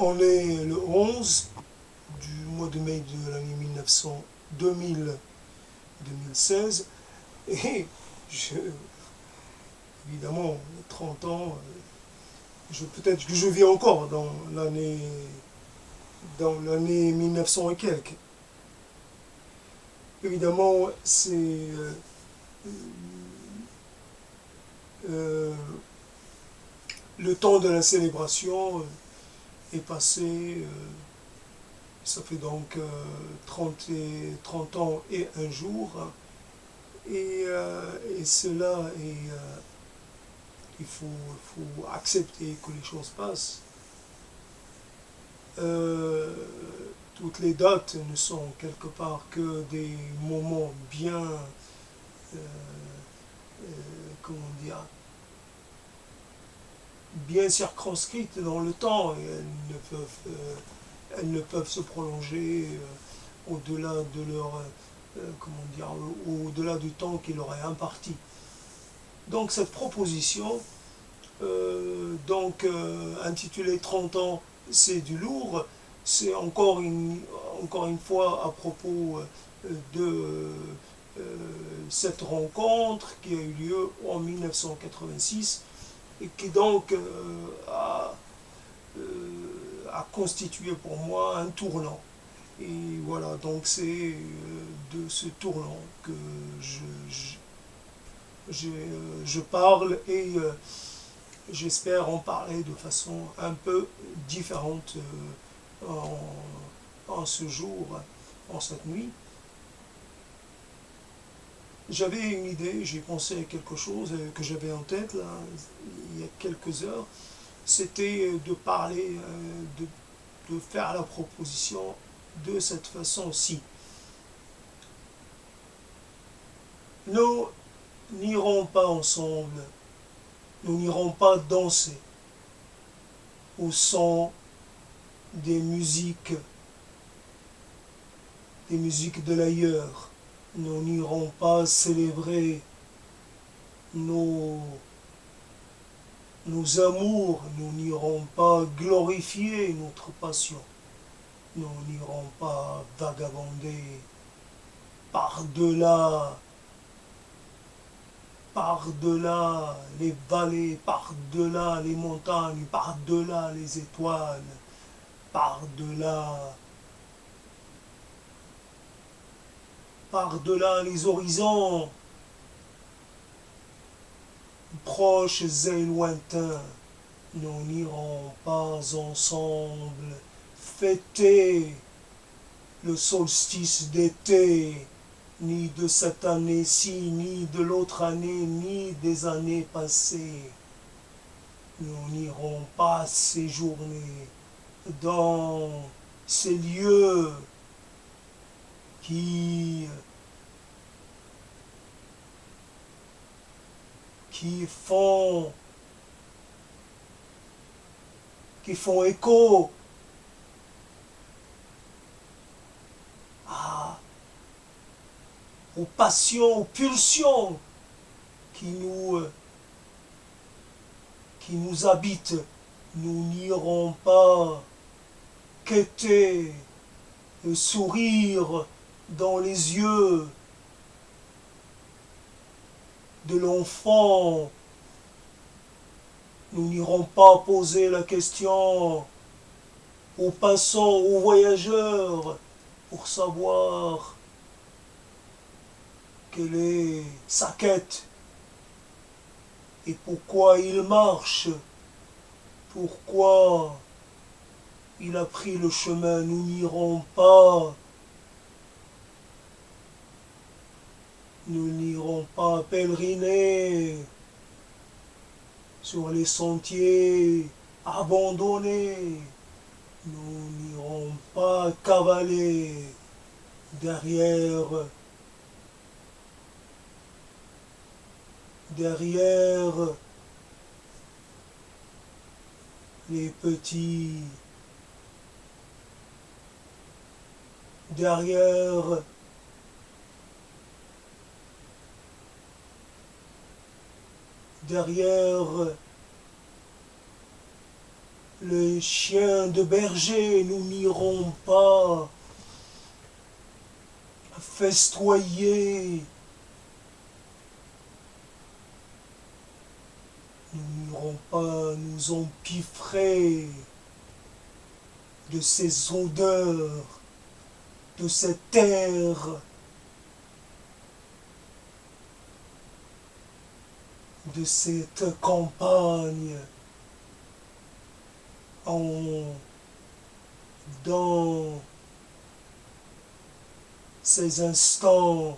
On est le 11 du mois de mai de l'année 2016 et je, évidemment, 30 ans, peut-être que je vis encore dans l'année 1900 et quelques. Évidemment, c'est euh, le temps de la célébration est passé. Ça fait donc 30 ans et un jour. Et cela est. Il faut accepter que les choses passent. Euh, Toutes les dates ne sont quelque part que des moments bien. euh, Comment dire, bien circonscrites dans le temps, et elles ne peuvent se prolonger au-delà de leur comment dire, au-delà du temps qui leur est imparti. Donc cette proposition, intitulée 30 ans, c'est du lourd, c'est encore une fois à propos de cette rencontre qui a eu lieu en 1986 et qui donc a constitué pour moi un tournant. Et voilà, donc c'est de ce tournant que je parle et j'espère en parler de façon un peu différente en ce jour, en cette nuit. J'avais une idée, j'ai pensé à quelque chose que j'avais en tête là, il y a quelques heures. C'était de parler, de faire la proposition de cette façon-ci. Nous n'irons pas ensemble, nous n'irons pas danser au son des musiques de l'ailleurs. Nous n'irons pas célébrer nos, nos amours, nous n'irons pas glorifier notre passion, nous n'irons pas vagabonder par-delà, par-delà les vallées, par-delà les montagnes, par-delà les étoiles, par-delà, par-delà les horizons, proches et lointains. Nous n'irons pas ensemble fêter le solstice d'été, ni de cette année-ci, ni de l'autre année, ni des années passées. Nous n'irons pas séjourner dans ces lieux qui font écho aux passions, aux pulsions qui nous habitent. Nous n'irons pas quêter le sourire dans les yeux de l'enfant. Nous n'irons pas poser la question aux passants, aux voyageurs, pour savoir quelle est sa quête et pourquoi il marche, pourquoi il a pris le chemin. Nous n'irons pas pèleriner sur les sentiers abandonnés. Nous n'irons pas cavaler derrière les petits, derrière les chiens de berger, nous n'irons pas festoyer, nous n'irons pas nous empiffrer de ces odeurs, de cet air, de cette campagne, dans ces instants,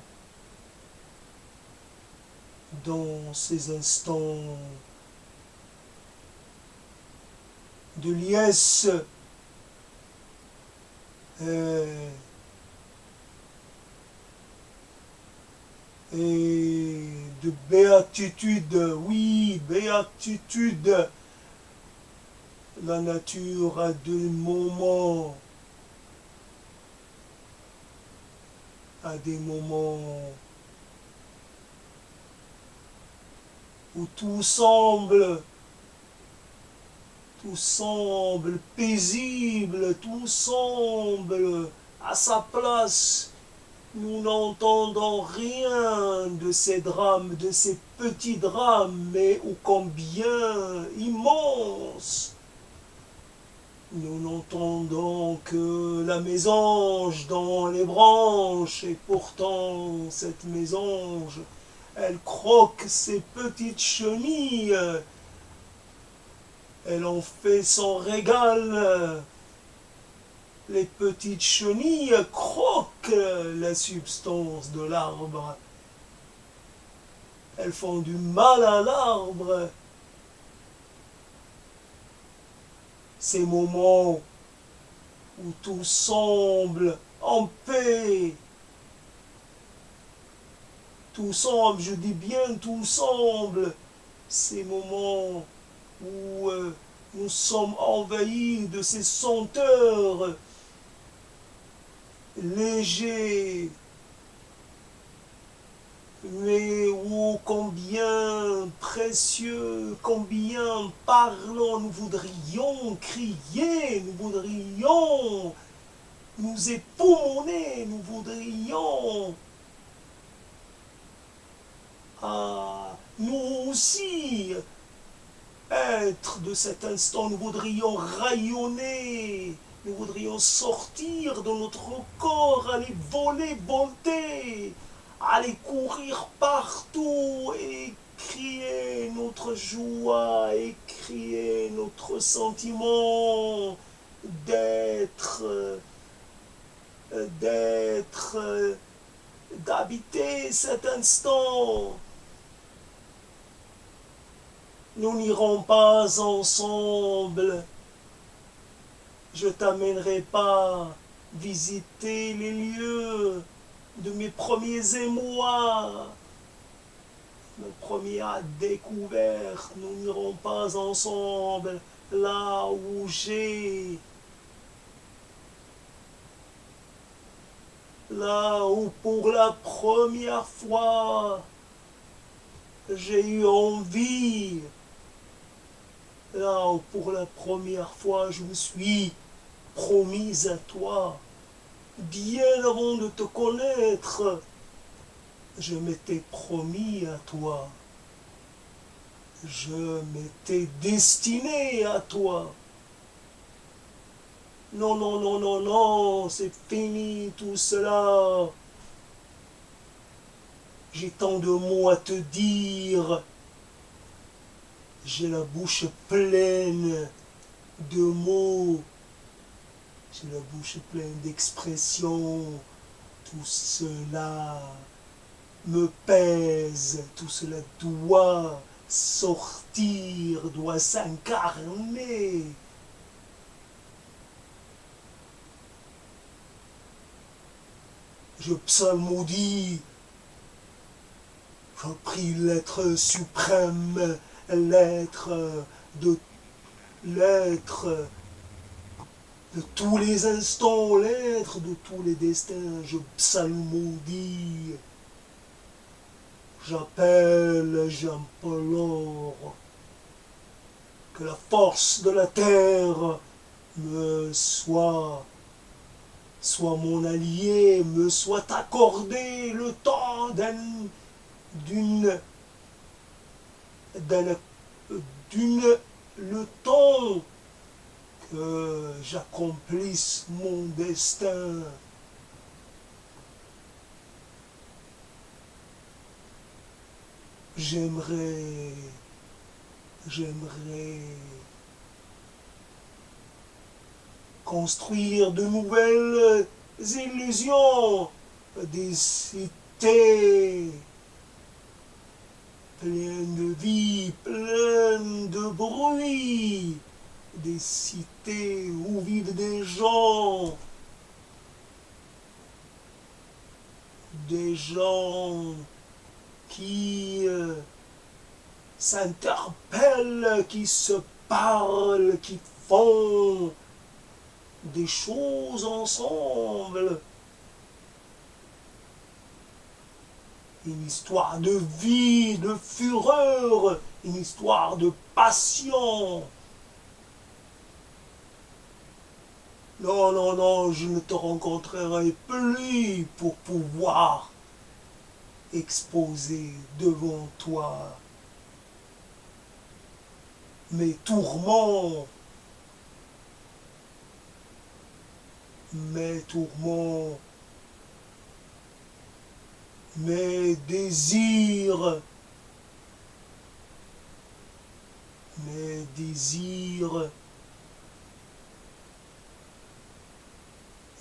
de liesse et de béatitude. Oui, béatitude. La nature a des moments, où tout semble paisible, tout semble à sa place. Nous n'entendons rien de ces drames, de ces petits drames, mais ô combien immenses. Nous n'entendons que la mésange dans les branches, et pourtant cette mésange, elle croque ses petites chenilles, elle en fait son régal. Les petites chenilles croquent la substance de l'arbre. Elles font du mal à l'arbre. Ces moments où tout semble en paix, tout semble, je dis bien tout semble, ces moments où nous sommes envahis de ces senteurs légers, mais ô combien précieux, combien parlant, nous voudrions crier, nous voudrions nous époumoner, nous voudrions nous aussi être de cet instant, nous voudrions rayonner, nous voudrions sortir de notre corps, aller voler, volter, aller courir partout et crier notre joie et crier notre sentiment d'être, d'habiter cet instant. Nous n'irons pas ensemble. Je t'amènerai pas visiter les lieux de mes premiers émois, mes premières découvertes. Nous n'irons pas ensemble là où pour la première fois j'ai eu envie, là où pour la première fois je me suis promise à toi. Bien avant de te connaître, je m'étais promis à toi. Je m'étais destiné à toi. Non, non, non, non, non, c'est fini tout cela. J'ai tant de mots à te dire. J'ai la bouche pleine de mots. J'ai la bouche pleine d'expressions. Tout cela me pèse. Tout cela doit sortir, doit s'incarner. Je psalmodie. Je prie l'être suprême, l'être de tous les instants, l'être de tous les destins. Je psalmodie. J'appelle, j'implore. que la force de la terre me soit mon allié, me soit accordé le temps d'une, d'un- le temps que j'accomplisse mon destin. J'aimerais, j'aimerais construire de nouvelles illusions, des cités pleines de vie, pleines de bruit, des cités où vivent des gens qui s'interpellent, qui se parlent, qui font des choses ensemble. Une histoire de vie, de fureur, une histoire de passion. Non, non, non, je ne te rencontrerai plus pour pouvoir exposer devant toi mes tourments, mes tourments, mes désirs,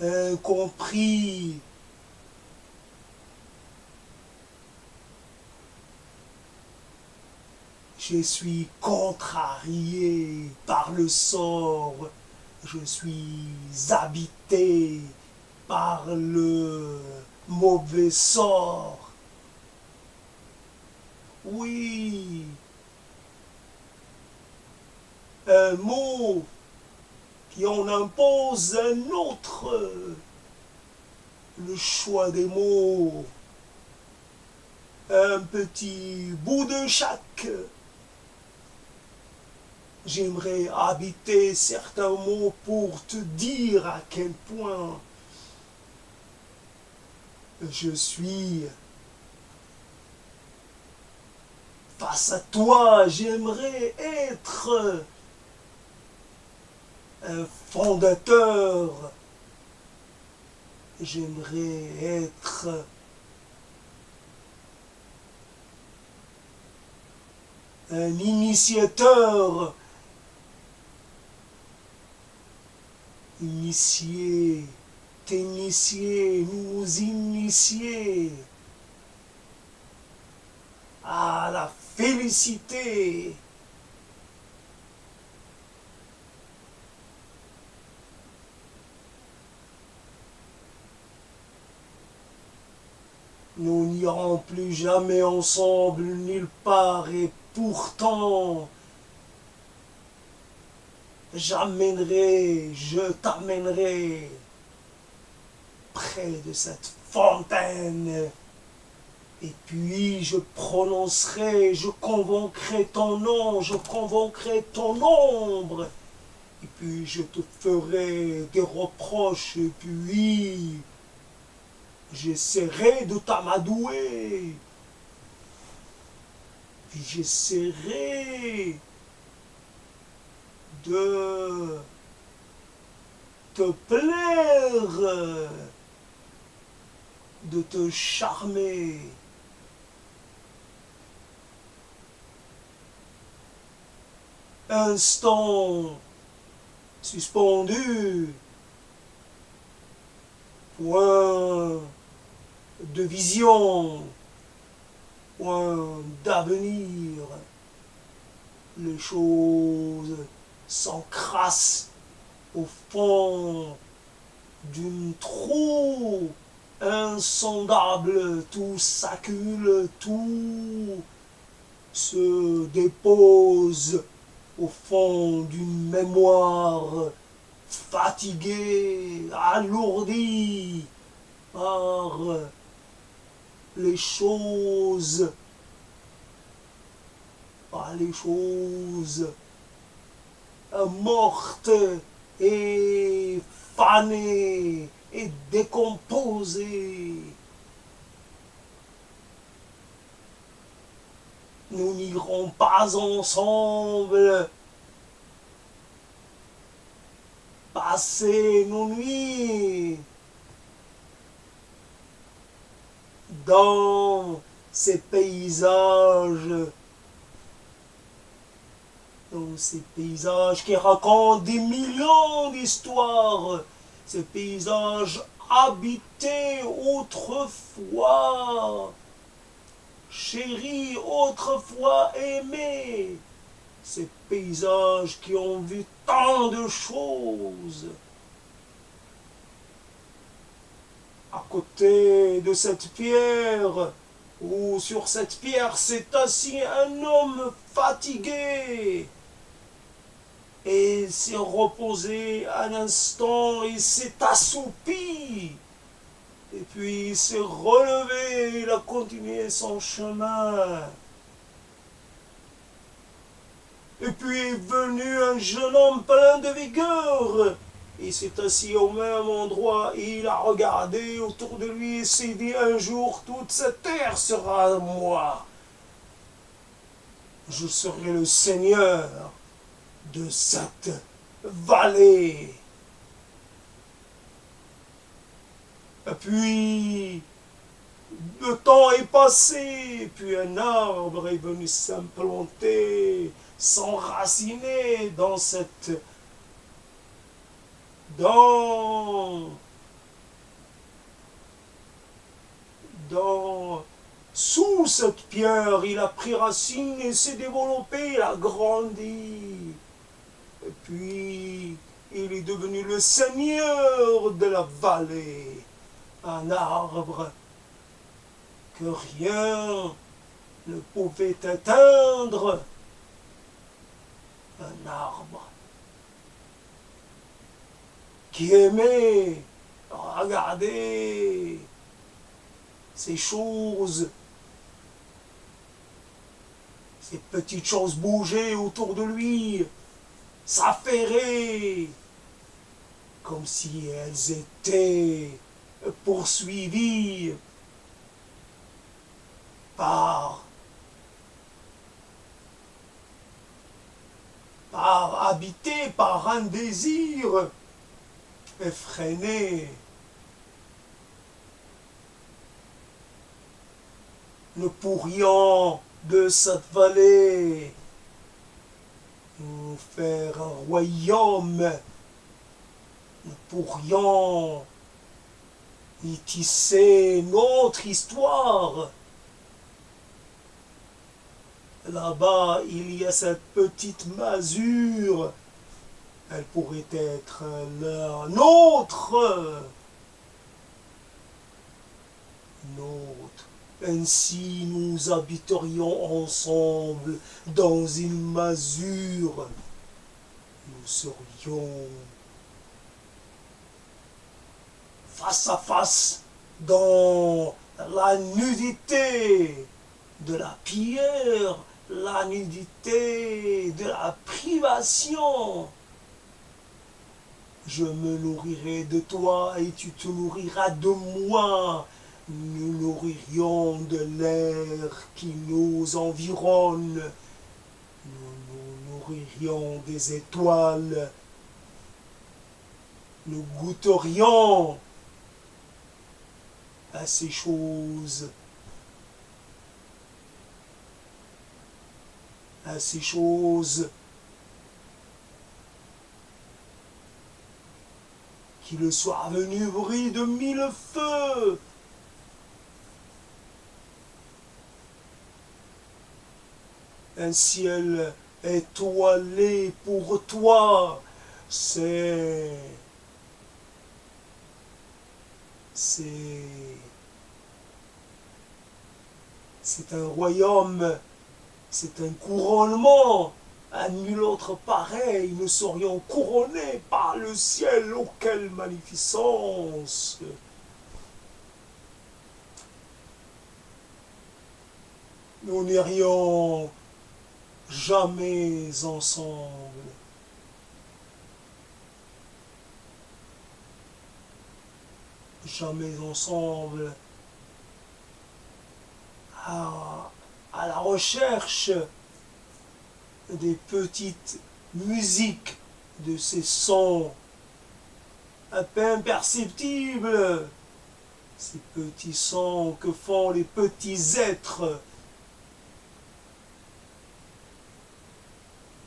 incompris. Je suis contrarié par le sort. Je suis habité par le mauvais sort. Oui, un mot qui en impose un autre. Le choix des mots. Un petit bout de chaque. J'aimerais habiter certains mots pour te dire à quel point je suis face à toi. J'aimerais être un fondateur. J'aimerais être un initiateur. Initier, t'initier, nous initier à la félicité. Nous n'irons plus jamais ensemble nulle part et pourtant je t'amènerai près de cette fontaine. Et puis je prononcerai, je convoquerai ton nom, je convoquerai ton ombre. Et puis je te ferai des reproches, et puis j'essaierai de t'amadouer. Puis j'essaierai de te plaire, de te charmer. Instant suspendu, point de vision, point d'avenir. Les choses s'encrassent au fond d'une trou insondable, tout s'accumule, tout se dépose au fond d'une mémoire fatiguée, alourdie par les choses, par les choses morte et fanée et décomposée. Nous n'irons pas ensemble passer nos nuits dans ces paysages qui racontent des millions d'histoires, ces paysages habités autrefois, chéris autrefois aimés, ces paysages qui ont vu tant de choses. À côté de cette pierre, ou sur cette pierre s'est assis un homme fatigué, et s'est reposé un instant et s'est assoupi. Et puis il s'est relevé, il a continué son chemin. Et puis est venu un jeune homme plein de vigueur. Il s'est assis au même endroit et il a regardé autour de lui et s'est dit: un jour toute cette terre sera à moi. Je serai le seigneur de cette vallée. Et puis le temps est passé, puis un arbre est venu s'implanter, s'enraciner sous cette pierre. Il a pris racine et s'est développé, il a grandi. Et puis il est devenu le seigneur de la vallée. Un arbre que rien ne pouvait atteindre. Un arbre qui aimait regarder ces choses, ces petites choses bouger autour de lui, s'affairer, comme si elles étaient poursuivies habité par un désir effréné. Nous pourrions de cette vallée nous faire un royaume. Nous pourrions y tisser notre histoire. Là-bas, il y a cette petite masure. Elle pourrait être la nôtre. Ainsi, nous habiterions ensemble dans une masure. Nous serions face à face dans la nudité de la pierre, la nudité de la privation. Je me nourrirai de toi et tu te nourriras de moi. Nous nourririons de l'air qui nous environne. Nous nourririons des étoiles. Nous goûterions à ces choses. À ces choses qui le soir venu brille de mille feux. Un ciel étoilé pour toi, c'est un royaume, c'est un couronnement. À nul autre pareil, nous serions couronnés par le ciel. Oh, quelle magnificence! Nous n'irions jamais ensemble. jamais ensemble à la recherche des petites musiques, de ces sons à peine perceptibles, ces petits sons que font les petits êtres,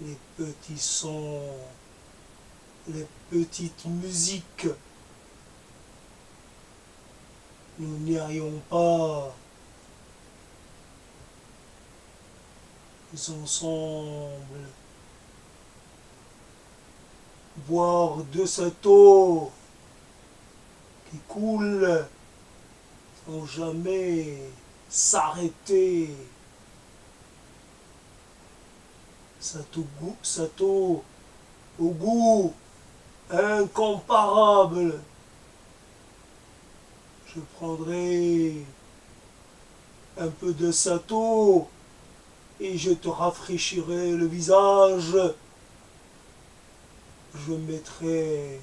les petits sons, les petites musiques. Nous n'irions pas ensemble boire de cette eau qui coule sans jamais s'arrêter. Cette eau au goût incomparable. Je prendrai un peu de cette eau et je te rafraîchirai le visage. Je mettrai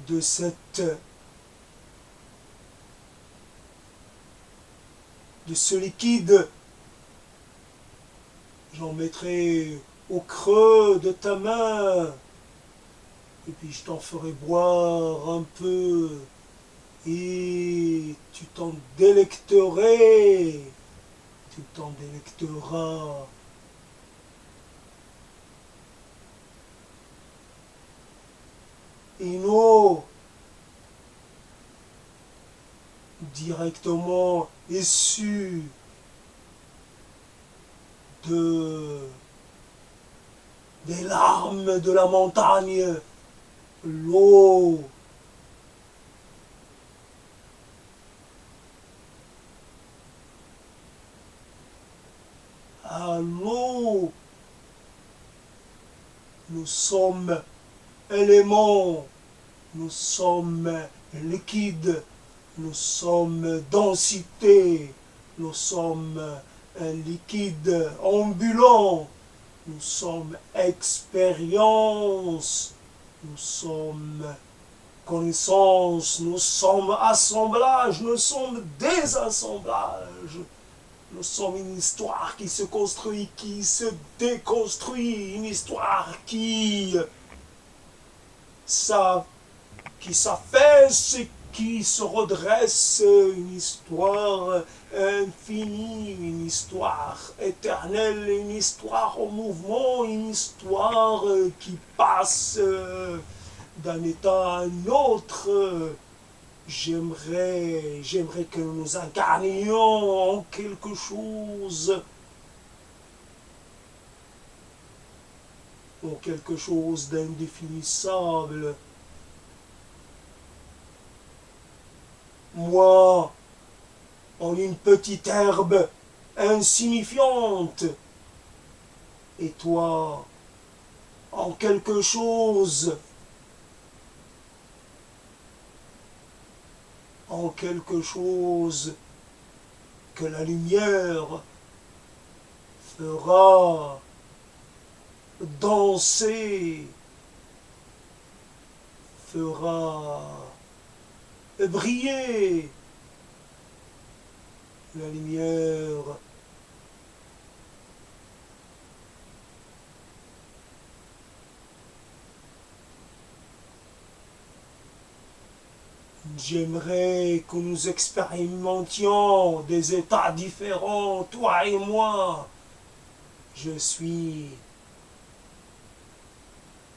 de ce liquide, j'en mettrai au creux de ta main et puis je t'en ferai boire un peu et tu t'en délecterais, tu t'en délecteras. Une eau directement issue des larmes de la montagne, l'eau à l'eau. Nous sommes éléments, nous sommes liquides, nous sommes densité, nous sommes un liquide ambulant, nous sommes expérience, nous sommes connaissance, nous sommes assemblage, nous sommes désassemblage. Nous sommes une histoire qui se construit, qui se déconstruit, une histoire qui s'affaisse, qui se redresse, une histoire infinie, une histoire éternelle, une histoire en mouvement, une histoire qui passe d'un état à un autre. J'aimerais que nous nous incarnions en quelque chose, d'indéfinissable. Moi, en une petite herbe insignifiante, et toi, en quelque chose que la lumière fera danser, fera briller. La lumière j'aimerais que nous expérimentions des états différents, toi et moi. Je suis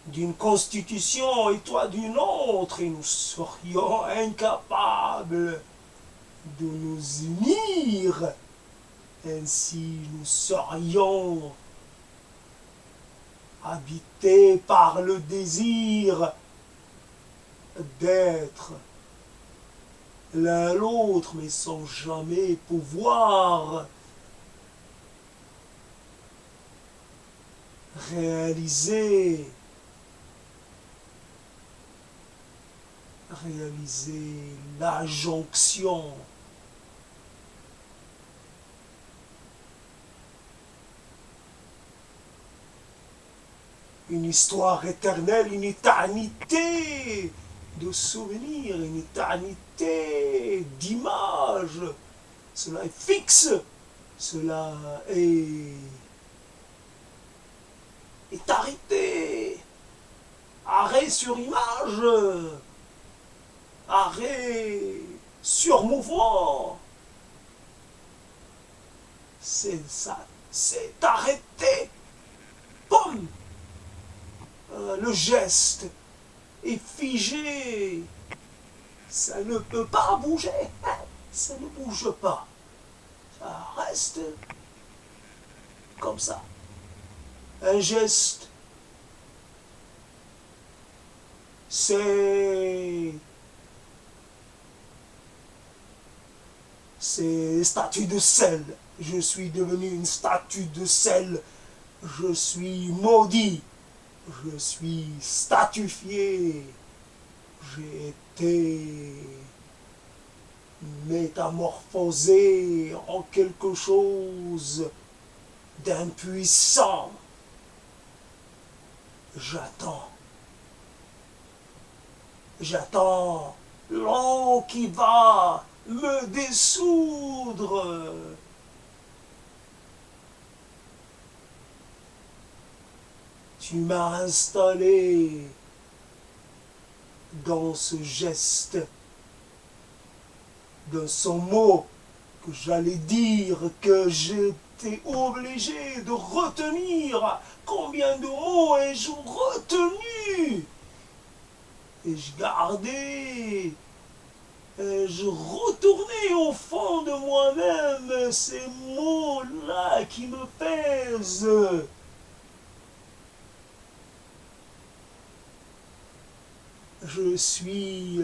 d'une constitution et toi d'une autre, et nous serions incapables de nous unir. Ainsi, nous serions habités par le désir d'être l'un l'autre, mais sans jamais pouvoir réaliser la jonction. une histoire éternelle, une éternité de souvenirs, une éternité d'images. Cela est fixe, cela est arrêté. Arrêt sur image, arrêt sur mouvement. C'est ça, c'est arrêté. Pomme. Le geste est figé. Ça ne peut pas bouger. Ça ne bouge pas. Ça reste comme ça. Un geste, c'est statue de sel. Je suis devenu une statue de sel. Je suis maudit. Je suis statufié. J'ai été métamorphosé en quelque chose d'impuissant. J'attends. J'attends l'eau qui va me dissoudre. Tu m'as installé dans ce geste, de son mot que j'allais dire, que j'étais obligé de retenir. Combien de mots ai-je retenu? Ai-je gardé? Ai-je retourné au fond de moi-même ces mots-là qui me pèsent? Je suis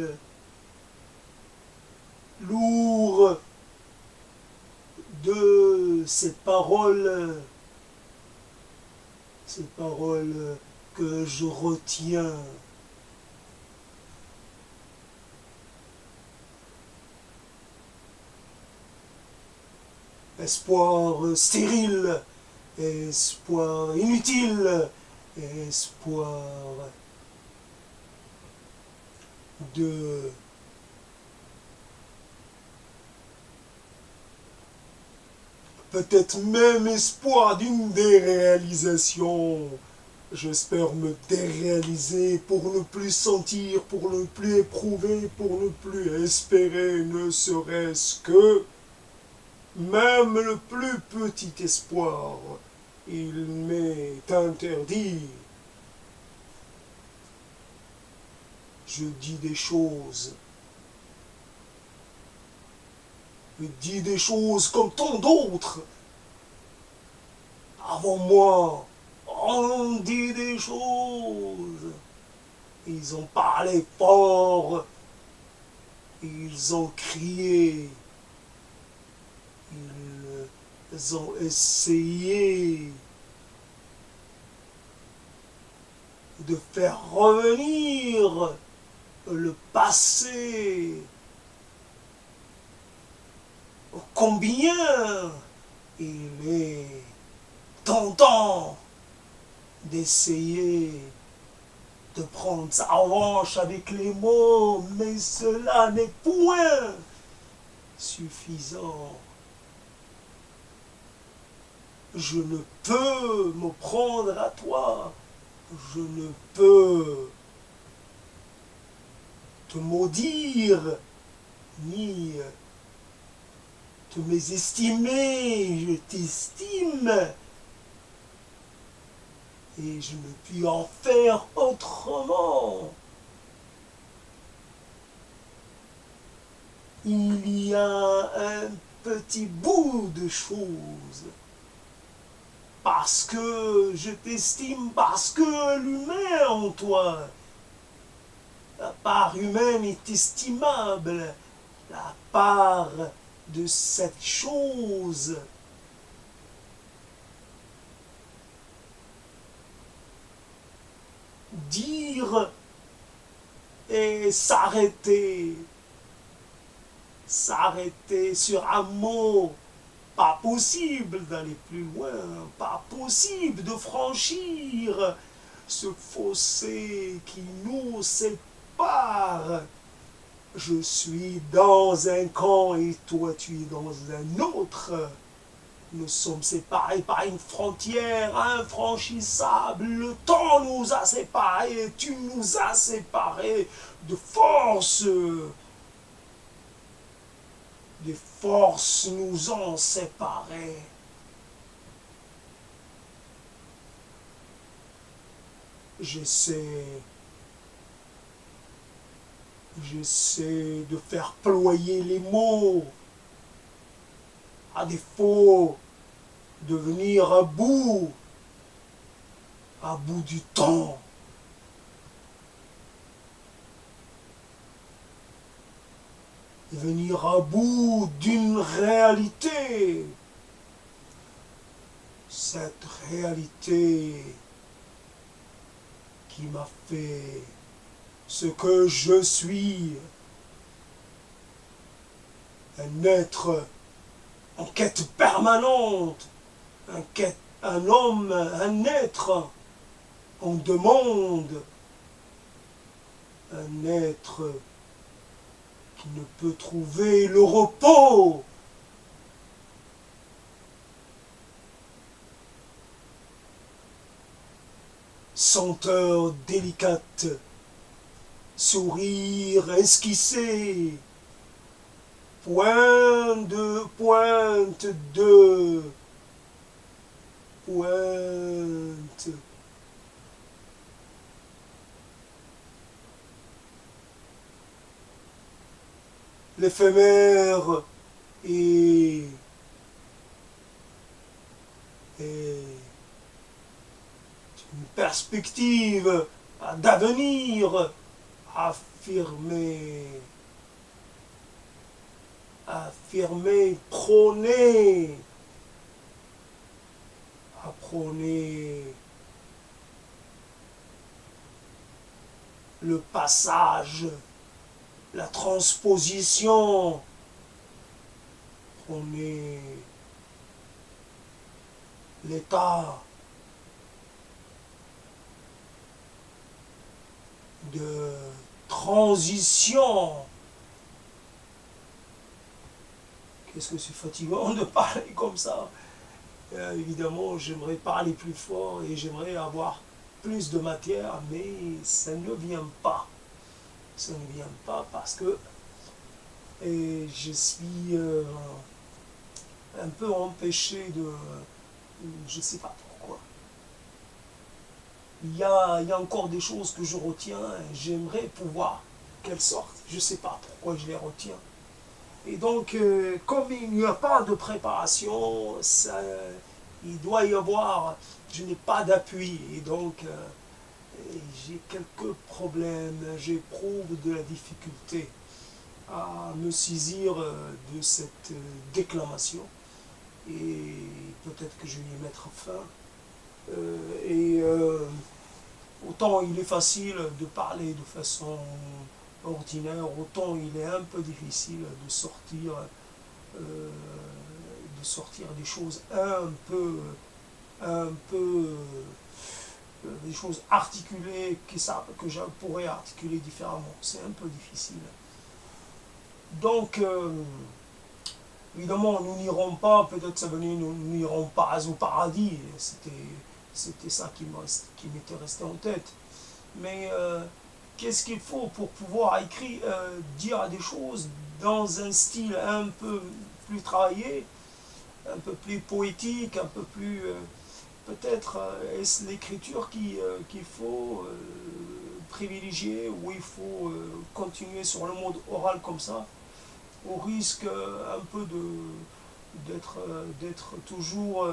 lourd de ces paroles que je retiens. Espoir stérile, espoir inutile, espoir de peut-être même espoir d'une déréalisation. J'espère me déréaliser pour ne plus sentir, pour ne plus éprouver, pour ne plus espérer, ne serait-ce que même le plus petit espoir. Il m'est interdit. Je dis des choses. Je dis des choses comme tant d'autres. Avant moi, on dit des choses. Ils ont parlé fort. Ils ont crié. Ils ont essayé de faire revenir le passé. Combien il est tentant d'essayer de prendre sa revanche avec les mots, mais cela n'est point suffisant. Je ne peux me prendre à toi. Je ne peux te maudire, ni te mésestimer. Je t'estime. Et je ne puis en faire autrement. Il y a un petit bout de choses. Parce que je t'estime, parce que l'humain en toi, la part humaine est estimable, la part de cette chose. Dire et s'arrêter sur un mot. Pas possible d'aller plus loin, pas possible de franchir ce fossé qui nous sépare. Je suis dans un camp et toi tu es dans un autre. Nous sommes séparés par une frontière infranchissable. Le temps nous a séparés, tu nous as séparés de force. Des forces nous ont séparés. J'essaie de faire ployer les mots, à défaut de venir à bout du temps. Venir à bout d'une réalité. Cette réalité qui m'a fait ce que je suis, un être en quête permanente, un homme, un être en demande, un être qui ne peut trouver le repos. Senteur délicate, sourire esquissé, pointe de pointe. L'éphémère et une perspective d'avenir affirmée, prônée, à prôner le passage, la transposition, prôner l'état de transition. Qu'est-ce que c'est fatigant de parler comme ça. Évidemment, j'aimerais parler plus fort et j'aimerais avoir plus de matière, mais ça ne vient pas. Ça ne vient pas parce que je suis un peu empêché de... Je ne sais pas pourquoi. Il y a encore des choses que je retiens et j'aimerais pouvoir qu'elles sortent. Je ne sais pas pourquoi je les retiens. Et donc, comme il n'y a pas de préparation, il doit y avoir, je n'ai pas d'appui. Et donc, j'ai quelques problèmes, j'éprouve de la difficulté à me saisir de cette déclamation. Et peut-être que je vais y mettre fin. Autant il est facile de parler de façon ordinaire, autant il est un peu difficile de sortir des choses des choses articulées que je pourrais articuler différemment. C'est un peu difficile. Donc, évidemment, nous n'irons pas, peut-être ça venait, nous n'irons pas au paradis. C'était ça qui m'était resté en tête. Mais qu'est-ce qu'il faut pour pouvoir dire des choses dans un style un peu plus travaillé, un peu plus poétique, un peu plus... peut-être est-ce l'écriture qu'il faut privilégier, ou il faut continuer sur le mode oral comme ça, au risque un peu d'être toujours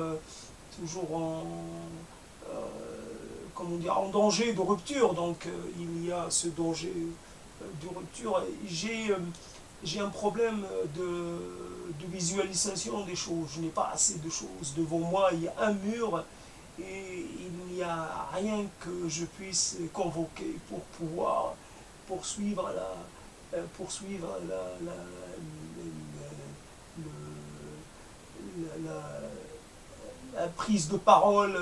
comment dire, en danger de rupture. Donc il y a ce danger de rupture. J'ai un problème de visualisation des choses. Je n'ai pas assez de choses devant moi. Il y a un mur et il n'y a rien que je puisse convoquer pour pouvoir poursuivre la prise de parole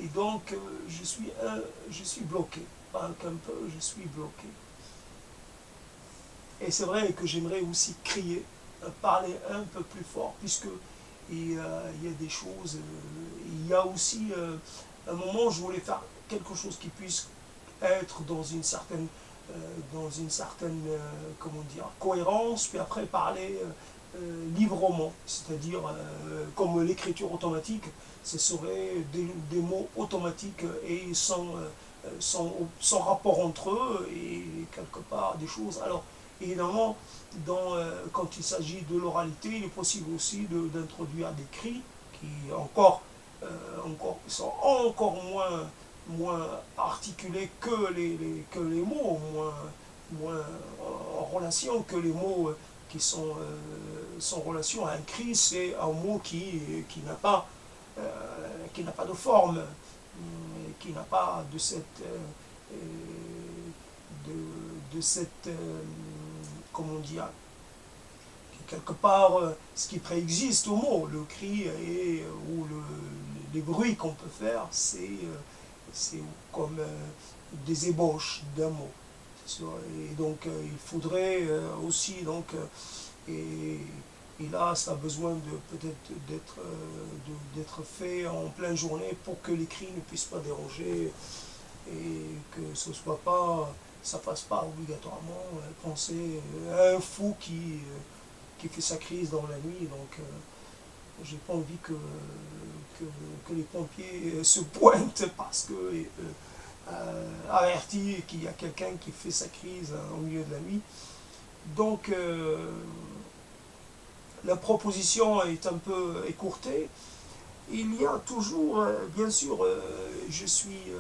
Et donc, je suis bloqué. Pas qu'un peu, je suis bloqué. Et c'est vrai que j'aimerais aussi crier, parler un peu plus fort, puisque il y a des choses. Il y a aussi un moment où je voulais faire quelque chose qui puisse être dans une certaine comment dire, cohérence, puis après parler librement, c'est-à-dire comme l'écriture automatique, ce serait des mots automatiques et sans rapport entre eux, et quelque part des choses. Alors, évidemment, quand il s'agit de l'oralité, il est possible aussi d'introduire des cris qui euh, sont encore moins articulés que les mots, moins en relation que les mots qui sont sans relation. Un cri, c'est un mot euh, qui n'a pas de forme, qui n'a pas de cette comment dire, quelque part ce qui préexiste au mot. Le cri ou les bruits qu'on peut faire, c'est comme des ébauches d'un mot. Et donc il faudrait aussi et, et là ça a besoin de peut-être d'être fait en pleine journée pour que les cris ne puissent pas déranger et que ce soit pas ça passe pas obligatoirement penser à un fou qui fait sa crise dans la nuit. Donc j'ai pas envie que les pompiers se pointent parce que averti qu'il y a quelqu'un qui fait sa crise au milieu de la nuit. Donc la proposition est un peu écourtée. Il y a toujours, bien sûr, je suis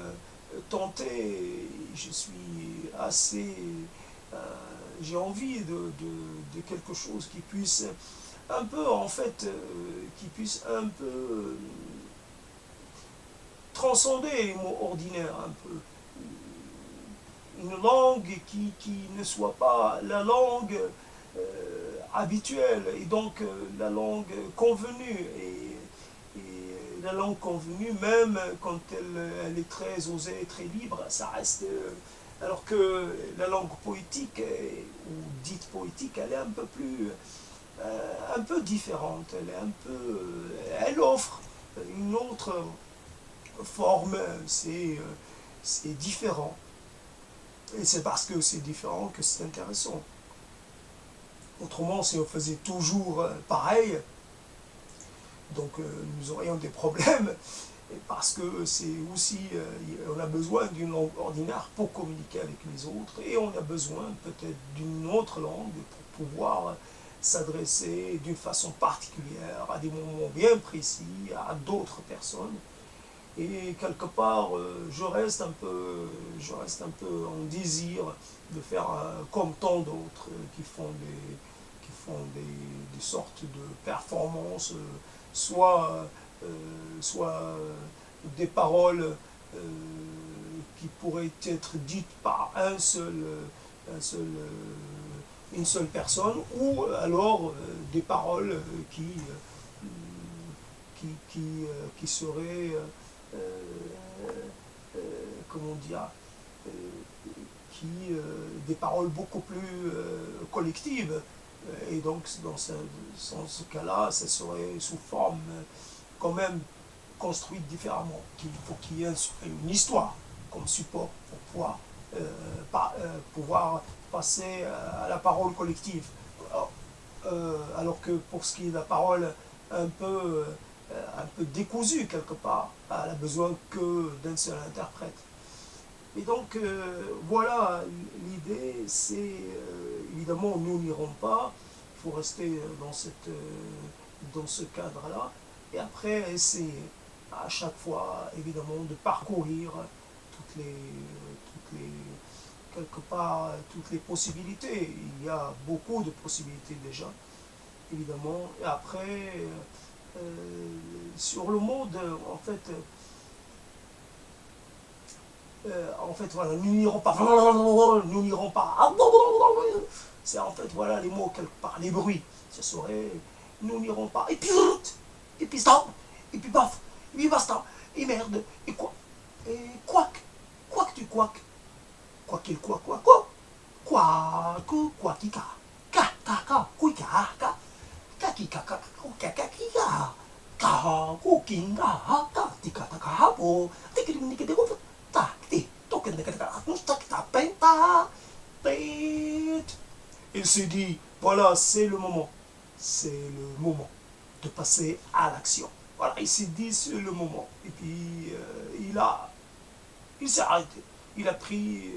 tenté, je suis assez, euh, j'ai envie de quelque chose qui puisse un peu, en fait, qui puisse un peu transcender les mots ordinaires, un peu. Une langue qui ne soit pas la langue habituelle, et donc la langue convenue. Et la langue convenue, même quand elle est très osée, très libre, ça reste. Alors que la langue poétique, ou dite poétique, elle est un peu différente. Elle offre une autre forme. C'est différent. Et c'est parce que c'est différent que c'est intéressant. Autrement, si on faisait toujours pareil, donc nous aurions des problèmes, parce que c'est aussi, on a besoin d'une langue ordinaire pour communiquer avec les autres, et on a besoin peut-être d'une autre langue pour pouvoir s'adresser d'une façon particulière à des moments bien précis, à d'autres personnes. Et quelque part, je reste un peu en désir de faire comme tant d'autres qui font des sortes de performances, soit, soit des paroles qui pourraient être dites par une seule personne, ou alors des paroles qui seraient comment dire, euh, des paroles beaucoup plus collectives. Et donc, dans ce cas-là, ça serait sous forme quand même construite différemment. Il faut qu'il y ait une histoire comme support pour pouvoir passer à la parole collective. Alors que pour ce qui est de la parole un peu décousue quelque part, elle a besoin que d'un seul interprète. Et donc voilà, l'idée c'est évidemment nous n'irons pas, il faut rester dans ce cadre-là, et après essayer à chaque fois évidemment de parcourir toutes les quelque part toutes les possibilités. Il y a beaucoup de possibilités déjà, évidemment, et après sur le mode en fait voilà, nous n'irons pas, nous n'irons pas, c'est en fait voilà les mots quelque part, les bruits, ce serait nous n'irons pas, et puis stop, et puis paf, et puis basta, et merde, et quoi, quack. Quoi qu'il quoi quoi quoi. Quoi que quoi qui ka. Ka ka ka kui ka ka. Ka ki ka ka ka ka ki ka. Ka ku king ka ka ti ka ta ka bo. Ti ki ni ki de ko ta ti. To que ne ka ta no sta ta penta. Pet. Il se dit, voilà, c'est le moment. C'est le moment de passer à l'action. Voilà, il s'est dit, c'est le moment. Et puis, il s'est arrêté. Il a pris,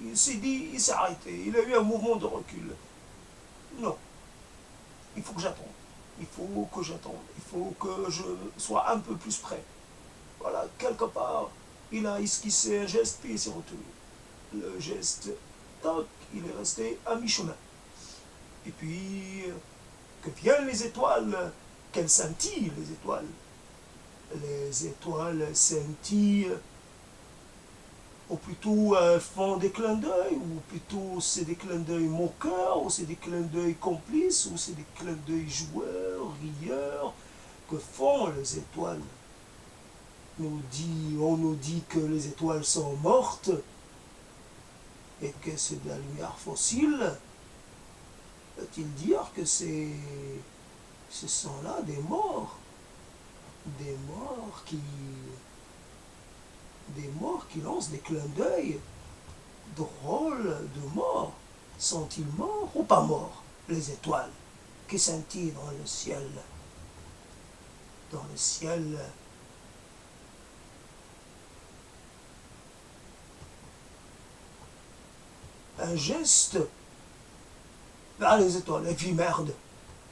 il s'est dit, il s'est arrêté. Il a eu un mouvement de recul. Non, il faut que j'attende. Il faut que j'attende. Il faut que je sois un peu plus près. Voilà, quelque part, il a esquissé un geste, puis il s'est retenu. Le geste, toc, il est resté à mi-chemin. Et puis, que viennent les étoiles, qu'elles scintillent, les étoiles. Les étoiles scintillent, ou plutôt font des clins d'œil, ou plutôt c'est des clins d'œil moqueurs, ou c'est des clins d'œil complices, ou c'est des clins d'œil joueurs, rieurs, que font les étoiles. On nous dit que les étoiles sont mortes, et que c'est de la lumière fossile. Veut-il dire que ce sont là des morts qui lancent des clins d'œil drôles de mort. Sont-ils morts ou pas morts, les étoiles qui scintillent dans le ciel? Dans le ciel. Un geste vers les étoiles. Et puis merde,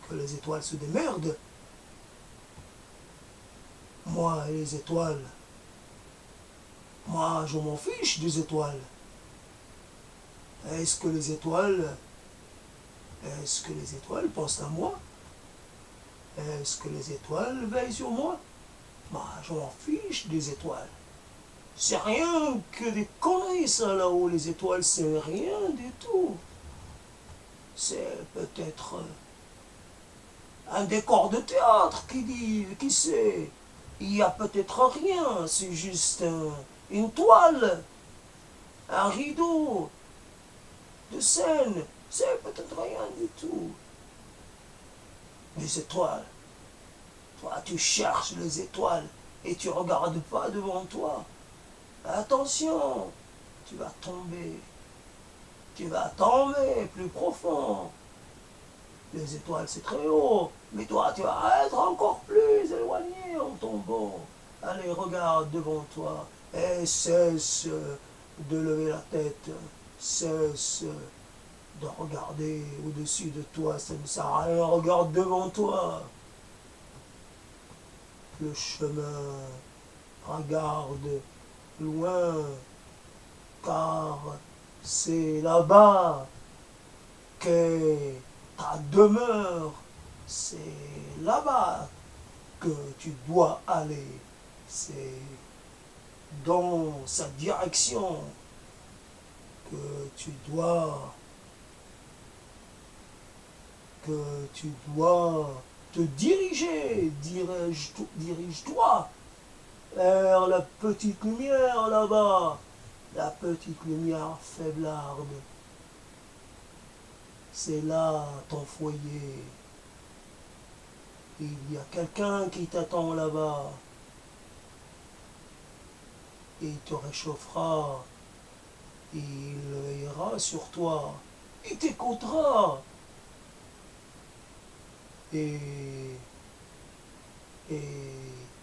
que les étoiles se démerdent. Moi et les étoiles, moi je m'en fiche des étoiles. Est-ce que les étoiles pensent à moi? Est-ce que les étoiles veillent sur moi? Moi je m'en fiche des étoiles. C'est rien que des conneries ça là-haut, les étoiles, c'est rien du tout. C'est peut-être un décor de théâtre qui sait. Il n'y a peut-être rien, c'est juste une toile, un rideau de scène, c'est peut-être rien du tout. Les étoiles, toi tu cherches les étoiles et tu regardes pas devant toi. Attention, tu vas tomber plus profond. Les étoiles c'est très haut, mais toi tu vas être encore plus éloigné en tombant. Allez, regarde devant toi et cesse de lever la tête, cesse de regarder au-dessus de toi, ça ne sert à rien, regarde devant toi. Le chemin, regarde loin, car c'est là-bas qu'est ta demeure, c'est là-bas que tu dois aller, c'est dans sa direction que tu dois te diriger, dirige-toi vers la petite lumière là-bas, la petite lumière faiblarde. C'est là ton foyer. Il y a quelqu'un qui t'attend là-bas. Il te réchauffera. Il veillera sur toi. Il t'écoutera. Et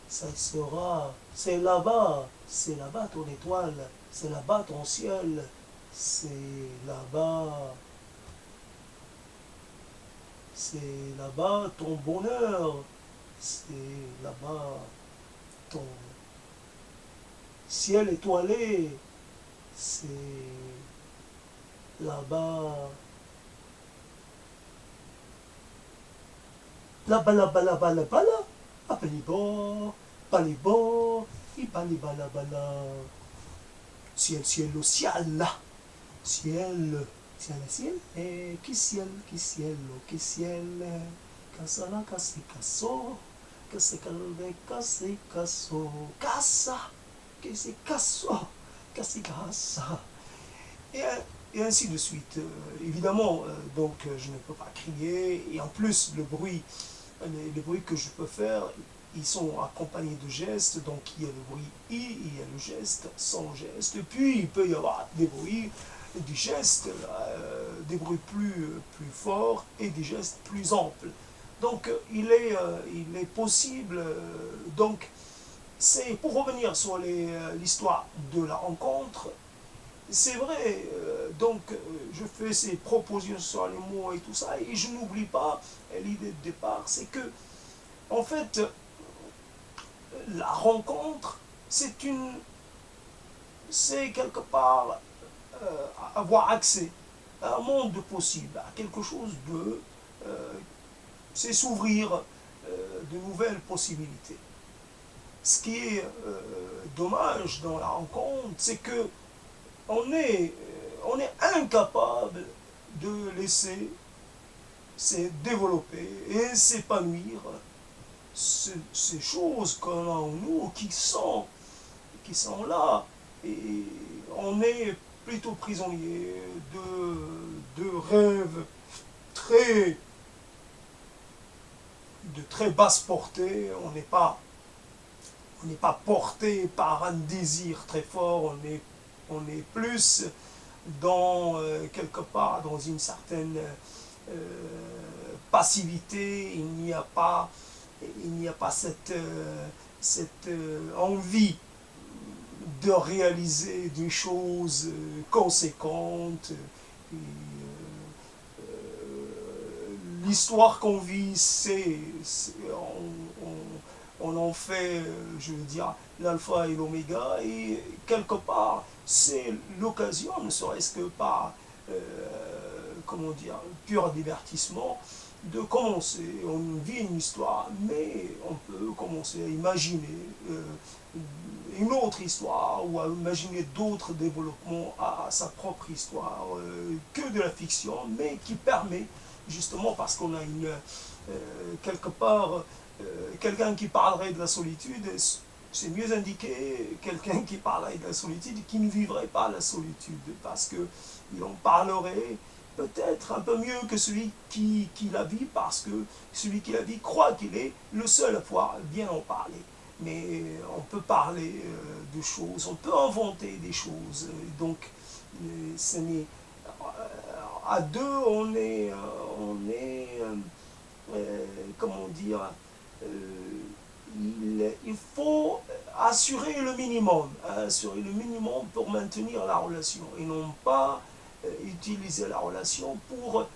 ça sera, c'est là-bas ton étoile, c'est là-bas ton ciel, c'est là-bas ton bonheur, c'est là-bas ton ciel étoilé, c'est là-bas, là-bas, là-bas, là-bas, là-bas, là. Palibo, palibo, ipalibalabala. Ciel, ciel, au ciel, là. Ciel, ciel, ciel, qui ciel, qui ciel, qui ciel. Casala, casi, caso, casi, calve, casi, caso, casa. que c'est cassant, c'est grassa. Et, et ainsi de suite. Évidemment, donc je ne peux pas crier, et en plus les bruits que je peux faire, ils sont accompagnés de gestes, donc il y a le bruit I, il y a le geste, sans geste, et puis il peut y avoir des bruits, des gestes, des bruits plus forts et des gestes plus amples. Donc il est possible, donc c'est pour revenir sur l'histoire de la rencontre, c'est vrai, je fais ces propositions sur les mots et tout ça, et je n'oublie pas l'idée de départ, c'est que, en fait, la rencontre, c'est quelque part avoir accès à un monde possible, à quelque chose euh, c'est s'ouvrir de nouvelles possibilités. Ce qui est dommage dans la rencontre, c'est que on est incapable de laisser se développer et s'épanouir ces choses qu'on a en nous qui sont là. Et on est plutôt prisonnier de rêves très, de très basse portée. On n'est pas porté par un désir très fort, on est plus dans, quelque part, dans une certaine passivité, il n'y a pas cette envie de réaliser des choses conséquentes. Et, l'histoire qu'on vit, on en fait, je veux dire, l'alpha et l'oméga, et quelque part, c'est l'occasion, ne serait-ce que par, comment dire, pur divertissement, de commencer. On vit une histoire, mais on peut commencer à imaginer une autre histoire ou à imaginer d'autres développements à sa propre histoire, que de la fiction, mais qui permet, justement parce qu'on a quelque part, quelqu'un qui parlerait de la solitude, c'est mieux indiqué quelqu'un qui parlerait de la solitude qui ne vivrait pas la solitude, parce qu'il en parlerait peut-être un peu mieux que celui qui la vit, parce que celui qui la vit croit qu'il est le seul à pouvoir bien en parler. Mais on peut parler de choses, on peut inventer des choses. Donc, ce n'est, à deux, comment dire, il faut assurer le minimum pour maintenir la relation, et non pas utiliser la relation pour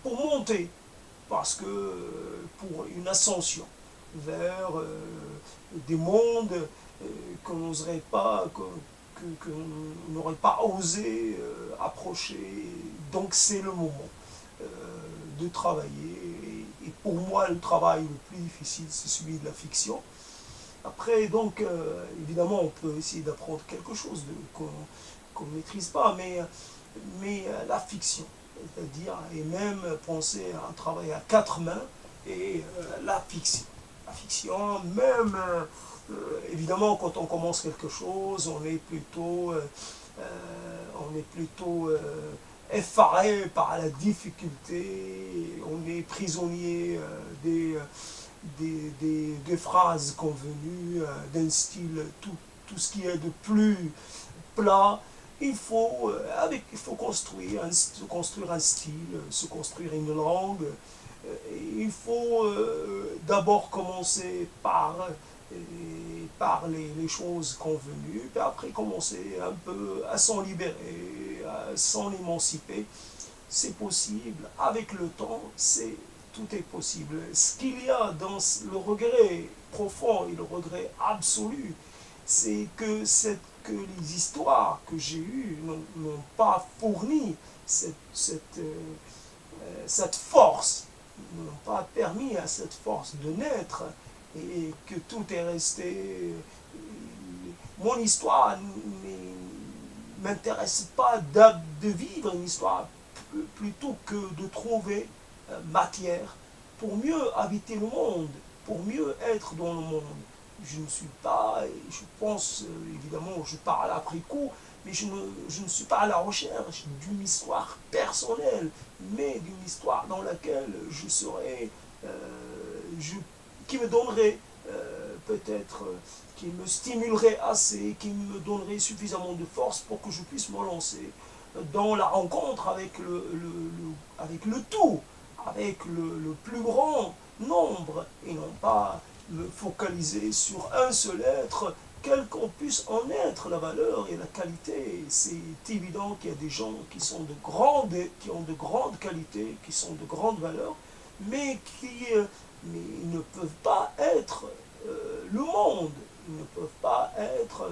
monter, parce que pour une ascension vers des mondes qu'on n'oserait pas, qu'on n'aurait pas osé approcher. Donc c'est le moment de travailler. Et pour moi, le travail le plus difficile, c'est celui de la fiction. Après, donc, évidemment, on peut essayer d'apprendre quelque chose qu'on ne maîtrise pas, mais la fiction, c'est-à-dire, et même penser à un travail à quatre mains, et la fiction. La fiction, même, évidemment, quand on commence quelque chose, on est plutôt effaré par la difficulté, on est prisonnier des phrases convenues, d'un style, tout ce qui est de plus plat. Il faut construire un style, se construire une langue. Il faut d'abord commencer par les choses convenues, puis après commencer un peu à s'en libérer, à s'en émanciper. C'est possible, avec le temps, tout est possible. Ce qu'il y a dans le regret profond et le regret absolu, c'est que les histoires que j'ai eues n'ont pas fourni cette force, n'ont pas permis à cette force de naître, et que tout est resté. Mon histoire ne m'intéresse pas de vivre une histoire, plutôt que de trouver matière pour mieux habiter le monde, pour mieux être dans le monde. je ne suis pas, et je pense, évidemment, je parle après coup, mais je ne suis pas à la recherche d'une histoire personnelle, mais d'une histoire dans laquelle je serais, je, qui me donnerait peut-être, qui me stimulerait assez, qui me donnerait suffisamment de force pour que je puisse me lancer dans la rencontre avec avec le tout, avec le plus grand nombre, et non pas me focaliser sur un seul être, quel qu'on puisse en être la valeur et la qualité. C'est évident qu'il y a des gens qui ont de grandes qualités, qui sont de grandes valeurs, mais mais ils ne peuvent pas être le monde. Ils ne peuvent pas être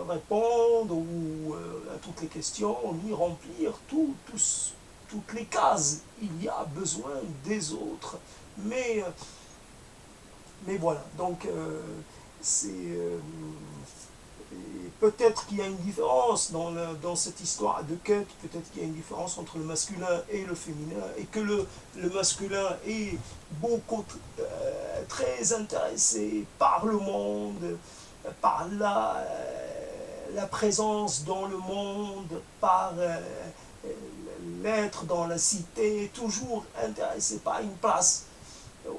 répondre à toutes les questions, ni remplir toutes les cases. Il y a besoin des autres. Mais, euh, mais voilà, donc c'est peut-être qu'il y a une différence dans cette histoire de quête, peut-être qu'il y a une différence entre le masculin et le féminin, et que le masculin est beaucoup très intéressé par le monde, par la présence dans le monde, par l'être dans la cité, toujours intéressé par une place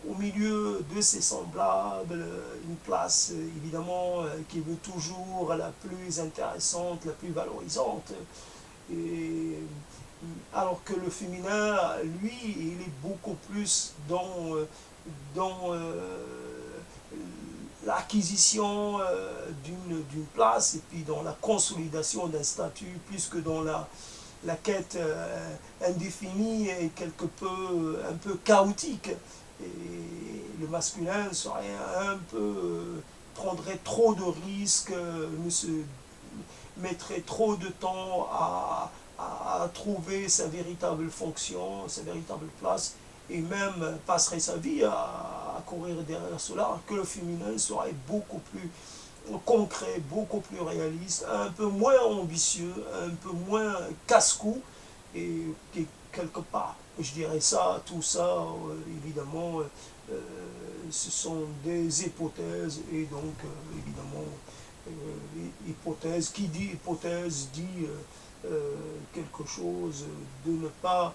au milieu de ses semblables, une place évidemment qui veut toujours la plus intéressante, la plus valorisante. Et, alors que le féminin, lui, il est beaucoup plus dans l'acquisition d'une place et puis dans la consolidation d'un statut, plus que dans la quête indéfinie et quelque peu un peu chaotique. Et le masculin serait un peu prendrait trop de risques, ne se mettrait trop de temps à trouver sa véritable fonction, sa véritable place, et même passerait sa vie à courir derrière cela, que le féminin serait beaucoup plus concret, beaucoup plus réaliste, un peu moins ambitieux, un peu moins casse-cou, et quelque part, je dirais ça, tout ça, évidemment, ce sont des hypothèses, et donc, évidemment, hypothèse, qui dit hypothèse dit quelque chose de ne pas,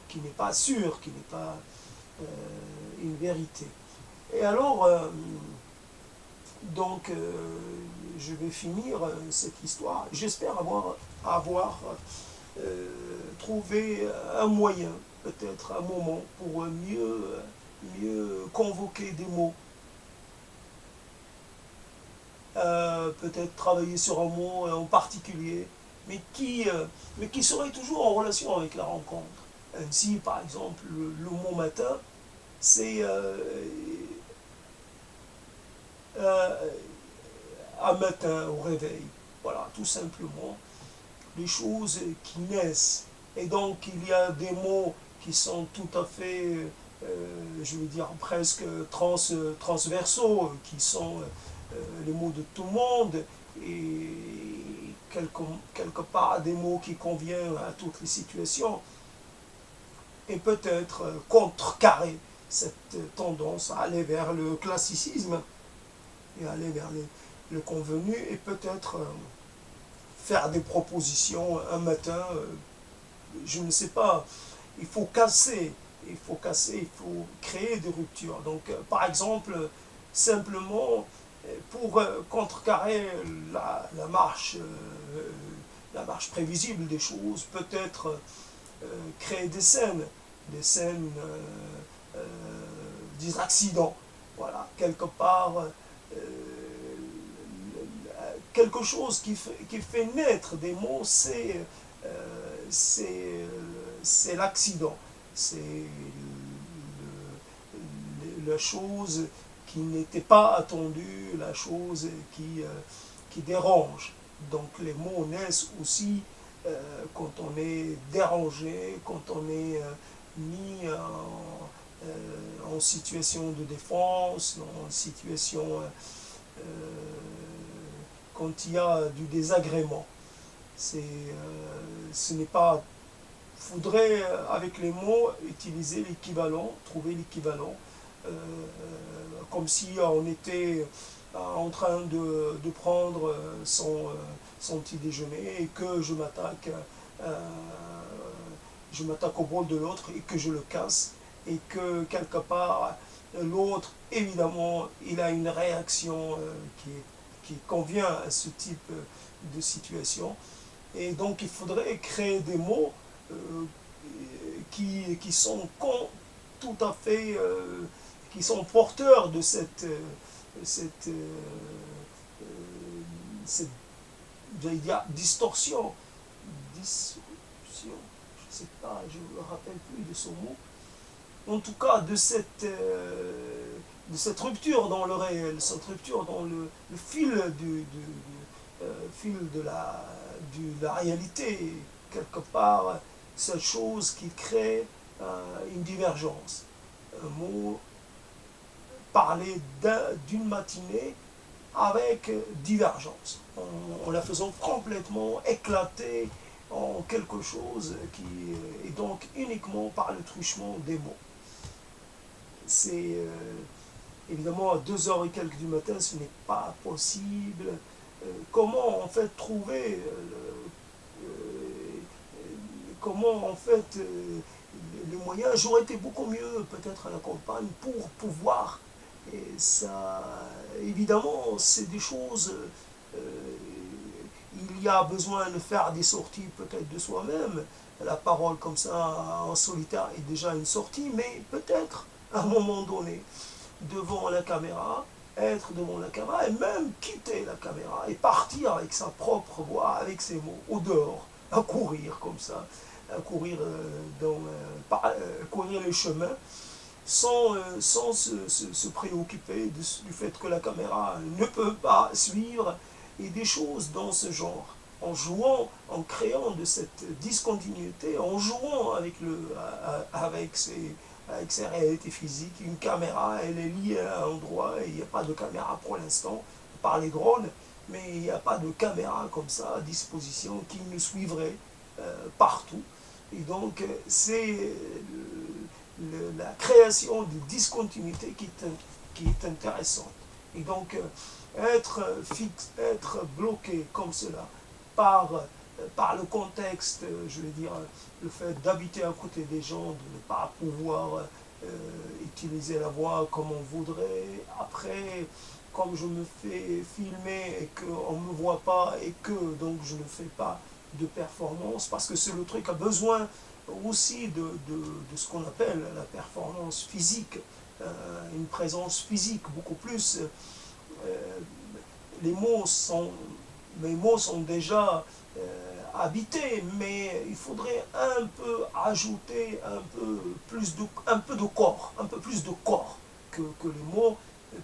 qui n'est pas sûr, qui n'est pas une vérité. Et alors, donc, je vais finir cette histoire. J'espère avoir trouvé un moyen, peut-être un moment, pour mieux convoquer des mots. Peut-être travailler sur un mot en particulier, mais qui serait toujours en relation avec la rencontre. Ainsi, par exemple, le mot matin, c'est euh, un matin au réveil. Voilà, tout simplement, les choses qui naissent. Et donc, il y a des mots qui sont tout à fait, je veux dire, presque transversaux, qui sont les mots de tout le monde, et quelque part des mots qui conviennent à toutes les situations, et peut-être contrecarrer cette tendance à aller vers le classicisme et aller vers le convenu, et peut-être faire des propositions un matin, je ne sais pas, il faut casser, il faut créer des ruptures. Donc, par exemple, simplement, pour contrecarrer la marche prévisible des choses, peut-être créer des scènes, des accidents. Voilà, quelque part, quelque chose qui fait naître des mots, c'est l'accident. C'est la chose qui n'était pas attendue, la chose qui dérange. Donc les mots naissent aussi quand on est dérangé, quand on est mis en situation de défense, en situation quand il y a du désagrément. Ce n'est pas. Il faudrait, avec les mots, utiliser l'équivalent, trouver l'équivalent comme si on était en train de prendre son petit déjeuner et que je m'attaque au bol de l'autre et que je le casse et que quelque part l'autre évidemment il a une réaction qui convient à ce type de situation et donc il faudrait créer des mots qui sont tout à fait qui sont porteurs de cette, euh, cette j'allais dire distorsion, disruption, je ne sais pas, je ne me rappelle plus de ce mot, en tout cas de cette rupture dans le réel, cette rupture dans le fil, fil de la réalité, quelque part, cette chose qui crée une divergence. Un mot parler d'une matinée avec divergence, en la faisant complètement éclater en quelque chose qui est donc uniquement par le truchement des mots. C'est évidemment à 2 heures et quelques du matin, ce n'est pas possible. Comment en fait trouver comment en fait les moyens, j'aurais été beaucoup mieux peut-être à la campagne pour pouvoir et ça évidemment c'est des choses il y a besoin de faire des sorties peut-être de soi-même, la parole comme ça en solitaire est déjà une sortie, mais peut-être à un moment donné devant la caméra, être devant la caméra et même quitter la caméra et partir avec sa propre voix, avec ses mots, au dehors, à courir comme ça, à courir, courir les chemins sans se préoccuper du fait que la caméra ne peut pas suivre et des choses dans ce genre. En jouant, en créant de cette discontinuité, en jouant avec ses réalités physiques. Une caméra, elle est liée à un endroit et il n'y a pas de caméra pour l'instant, par les drones, mais il n'y a pas de caméra comme ça à disposition qui nous suivrait partout. Et donc, c'est la création de discontinuité qui est intéressante. Et donc, être fixe, être bloqué comme cela par le contexte, je veux dire, le fait d'habiter à côté des gens, de ne pas pouvoir utiliser la voix comme on voudrait. Après, comme je me fais filmer et qu'on ne me voit pas et que donc je ne fais pas de performance, parce que c'est le truc a besoin aussi de ce qu'on appelle la performance physique, une présence physique beaucoup plus. Les mots sont, mes mots sont déjà habités, mais il faudrait un peu ajouter un peu de corps, un peu plus de corps, que les mots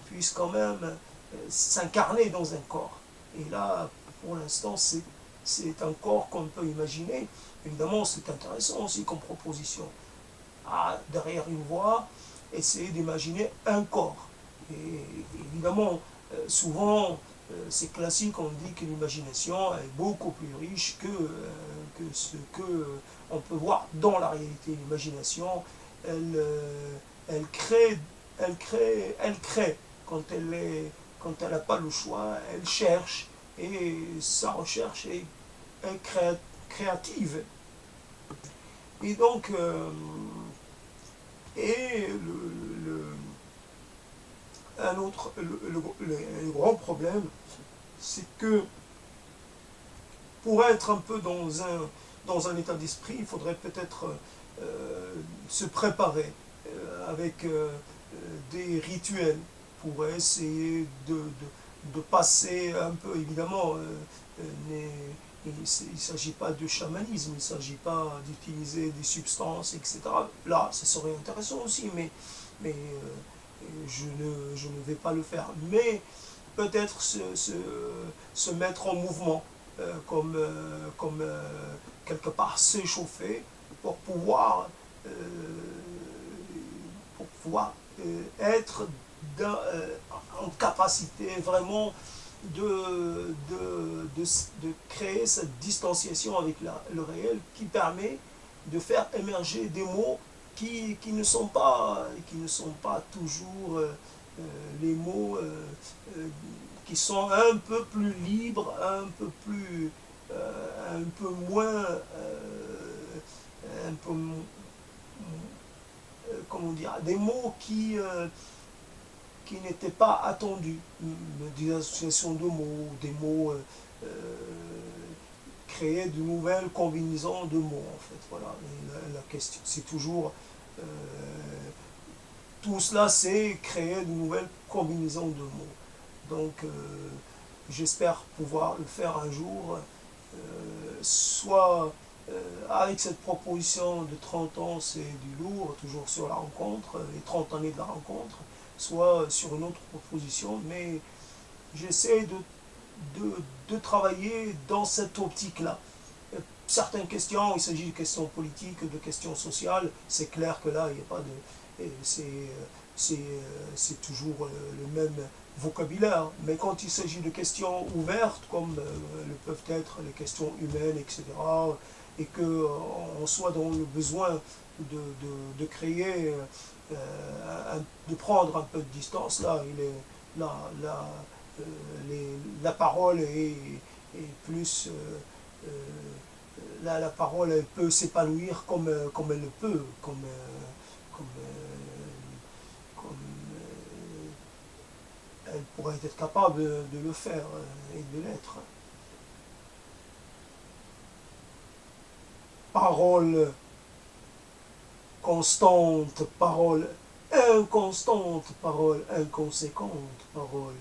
puissent quand même s'incarner dans un corps. Et là, pour l'instant, c'est un corps qu'on peut imaginer. Évidemment, c'est intéressant aussi comme proposition. Derrière une voix, essayer d'imaginer un corps. Et évidemment, souvent, c'est classique, on dit que l'imagination est beaucoup plus riche que ce qu'on peut voir dans la réalité. L'imagination, elle, elle crée, elle crée quand elle n'a pas le choix, elle cherche et sa recherche est créative. Et donc, et un autre, le grand problème, c'est que pour être un peu dans un état d'esprit, il faudrait peut-être se préparer avec des rituels pour essayer de passer un peu, évidemment, il ne s'agit pas de chamanisme, il ne s'agit pas d'utiliser des substances, etc. Là, ça serait intéressant aussi, mais je ne vais pas le faire. Mais peut-être se mettre en mouvement, comme quelque part s'échauffer pour pouvoir, euh, être en capacité vraiment de créer cette distanciation avec le réel qui permet de faire émerger des mots qui ne sont pas toujours les mots qui sont un peu plus libres, un peu moins, un peu, comment dire, des mots qui n'étaient pas attendus, des associations de mots, des mots créer de nouvelles combinaisons de mots en fait. Voilà, la question c'est toujours tout cela, c'est créer de nouvelles combinaisons de mots. Donc j'espère pouvoir le faire un jour, soit avec cette proposition de 30 ans, c'est du lourd, toujours sur la rencontre, les 30 années de la rencontre, soit sur une autre proposition, mais j'essaie de travailler dans cette optique-là. Certaines questions, il s'agit de questions politiques, de questions sociales, c'est clair que là, il n'y a pas de... C'est toujours le même vocabulaire. Mais quand il s'agit de questions ouvertes, comme le peuvent être les questions humaines, etc., et qu'on soit dans le besoin de créer, de prendre un peu de distance, là, là, là, la parole est plus... là, la parole elle peut s'épanouir comme elle le peut, comme, elle pourrait être capable de le faire et de l'être. Parole constante, parole inconstante, parole inconséquente, parole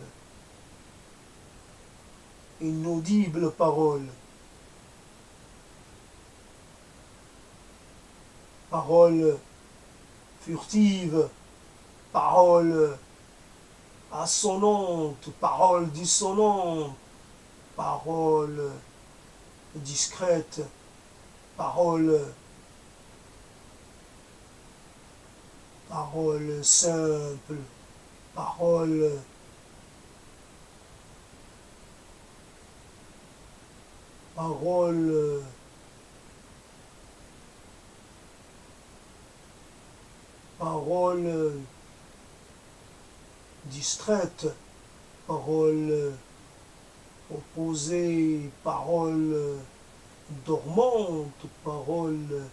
inaudible, parole. Parole furtive, parole assonante, parole dissonante, parole discrète, parole simple, parole parole parole distraite, parole opposée, parole dormante, parole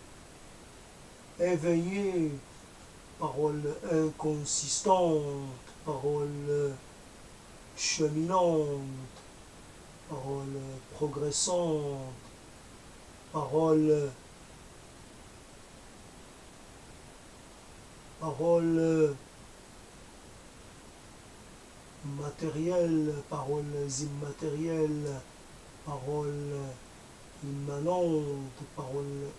éveillée, parole inconsistante, parole cheminante, parole progressante, parole matérielle, paroles immatérielles, paroles immanentes, paroles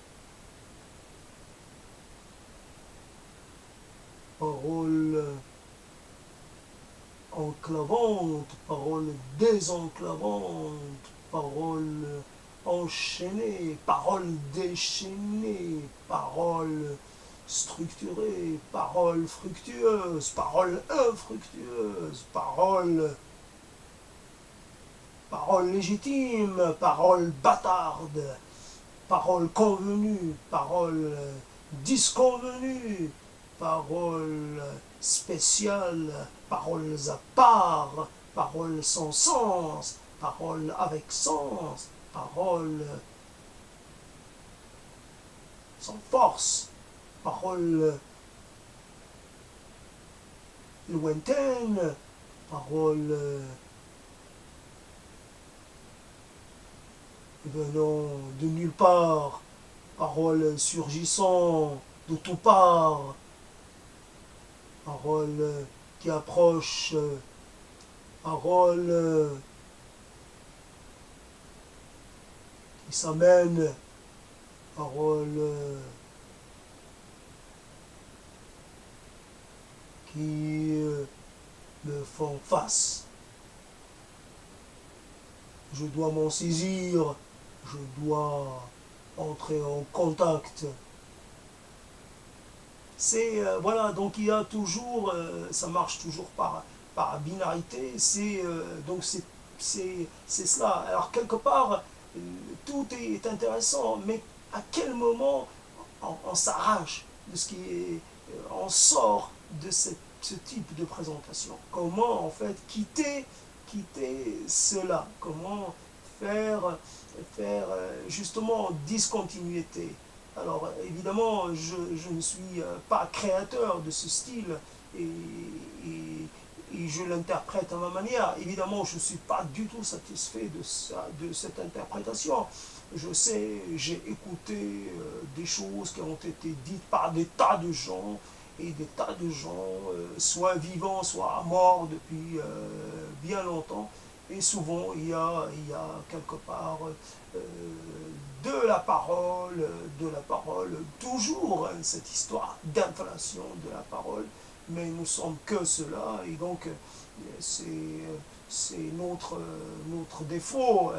enclavantes, paroles désenclavantes, paroles enchaînées, paroles déchaînées, paroles structurées, paroles fructueuses, paroles infructueuses, paroles légitimes, paroles bâtardes, paroles convenues, paroles disconvenues, paroles spéciales, paroles à part, paroles sans sens, paroles avec sens, paroles sans force, paroles lointaines, paroles venant de nulle part, paroles surgissant de tout part, paroles qui approchent, paroles qui s'amènent, paroles qui me font face. Je dois m'en saisir, je dois entrer en contact. C'est voilà, donc il y a toujours, ça marche toujours par binarité, donc c'est cela. Alors quelque part, tout est intéressant, mais à quel moment on s'arrache de ce qui est, en sort de ce type de présentation. Comment en fait quitter cela, comment faire, faire justement discontinuité. Alors évidemment, je ne suis pas créateur de ce style et, et je l'interprète à ma manière. Évidemment, je ne suis pas du tout satisfait de cette interprétation. Je sais, j'ai écouté des choses qui ont été dites par des tas de gens, et des tas de gens, soit vivants, soit morts depuis bien longtemps. Et souvent, il y a quelque part de la parole, toujours hein, cette histoire d'inflation de la parole, mais nous sommes que cela, et donc c'est notre défaut,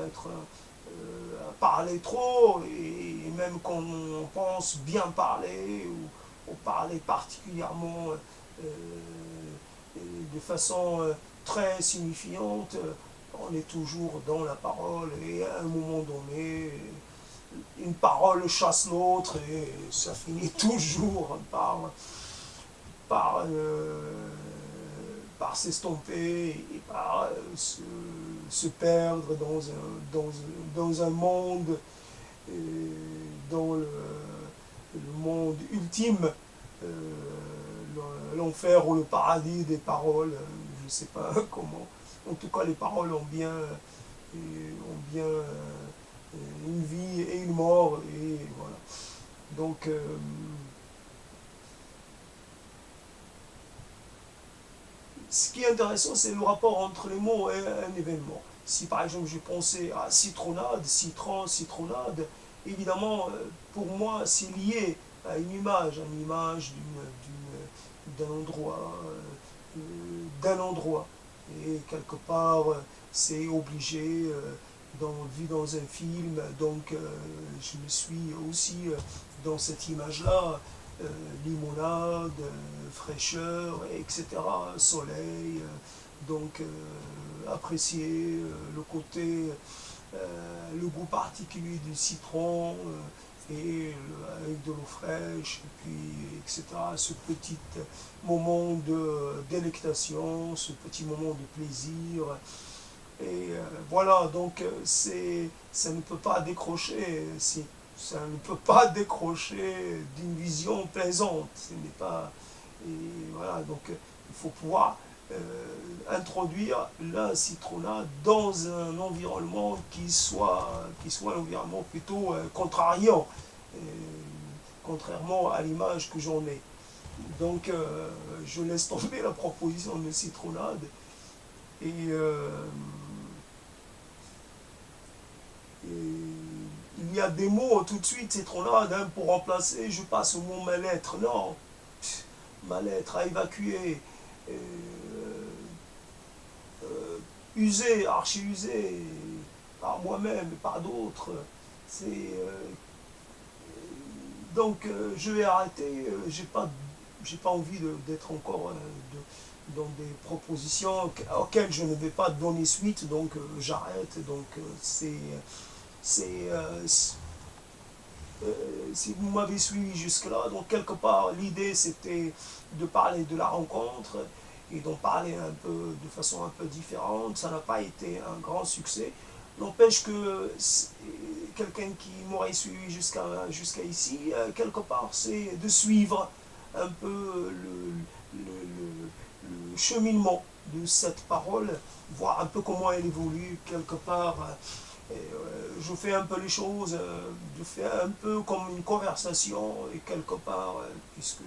parler trop, et même quand on pense bien parler, ou parler particulièrement de façon très signifiante, on est toujours dans la parole, et à un moment donné, une parole chasse l'autre, et ça finit toujours par, par s'estomper, et par se perdre dans un monde, dans le monde ultime, l'enfer ou le paradis des paroles, je ne sais pas comment. En tout cas, les paroles ont bien une vie et une mort, et voilà. Donc, ce qui est intéressant, c'est le rapport entre les mots et un événement. Si par exemple je pensais à citronnade, citron, citronnade, évidemment, pour moi, c'est lié à une image d'un endroit. Et quelque part, c'est obligé, vu dans un film, donc je me suis aussi dans cette image-là, limonade, fraîcheur, etc., soleil, donc apprécier le côté, le goût particulier du citron, avec de l'eau fraîche, et puis, etc., ce petit moment de délectation, ce petit moment de plaisir. Et voilà, donc ça ne peut pas décrocher, ça ne peut pas décrocher d'une vision plaisante. Ce n'est pas. Et voilà, donc il faut pouvoir introduire la citronnade dans un environnement qui soit un environnement plutôt contrariant, euh, contrairement à l'image que j'en ai. Donc je laisse tomber la proposition de citronnade, et, et il y a des mots tout de suite, citronnade, hein, pour remplacer, je passe au mot mal-être. Non, mal-être à évacuer, euh, usé, archi-usé, par moi-même et par d'autres. C'est, donc je vais arrêter, j'ai pas envie d'être encore dans des propositions auxquelles je ne vais pas donner suite, donc j'arrête. Donc c'est si vous m'avez suivi jusque-là, donc quelque part l'idée c'était de parler de la rencontre et d'en parler un peu de façon un peu différente. Ça n'a pas été un grand succès. N'empêche que quelqu'un qui m'aurait suivi jusqu'à ici, quelque part, c'est de suivre un peu le cheminement de cette parole, voir un peu comment elle évolue, quelque part. Je fais un peu les choses, je fais un peu comme une conversation, et quelque part, puisque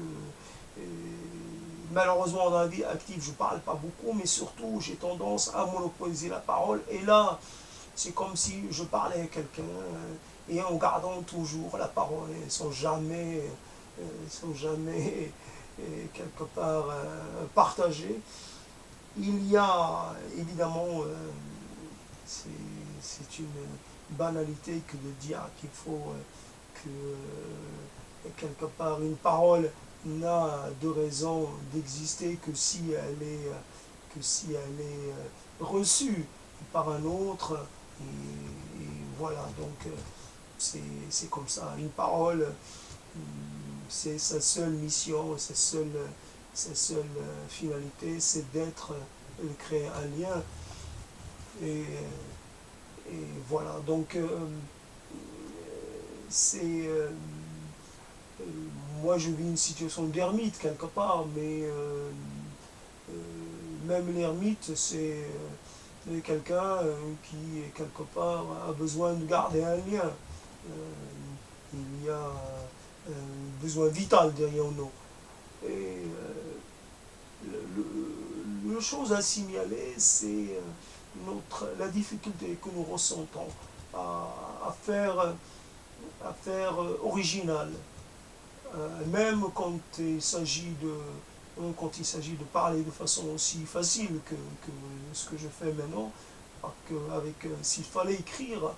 malheureusement dans la vie active je parle pas beaucoup, mais surtout j'ai tendance à monopoliser la parole, et là c'est comme si je parlais à quelqu'un, et en gardant toujours la parole, sans jamais quelque part partagées. Il y a évidemment, c'est une banalité que de dire qu'il faut que quelque part une parole n'a de raison d'exister que si elle est reçue par un autre. Et voilà, donc c'est comme ça. Une parole, c'est sa seule mission, sa seule finalité, c'est de créer un lien. Et, et voilà, donc c'est... moi je vis une situation d'ermite quelque part, mais même l'ermite, c'est quelqu'un qui, quelque part, a besoin de garder un lien. Il y a un besoin vital derrière nous. Et la chose à signaler, c'est la difficulté que nous ressentons à faire, original. Même quand il s'agit de parler de façon aussi facile que ce que je fais maintenant, s'il fallait écrire,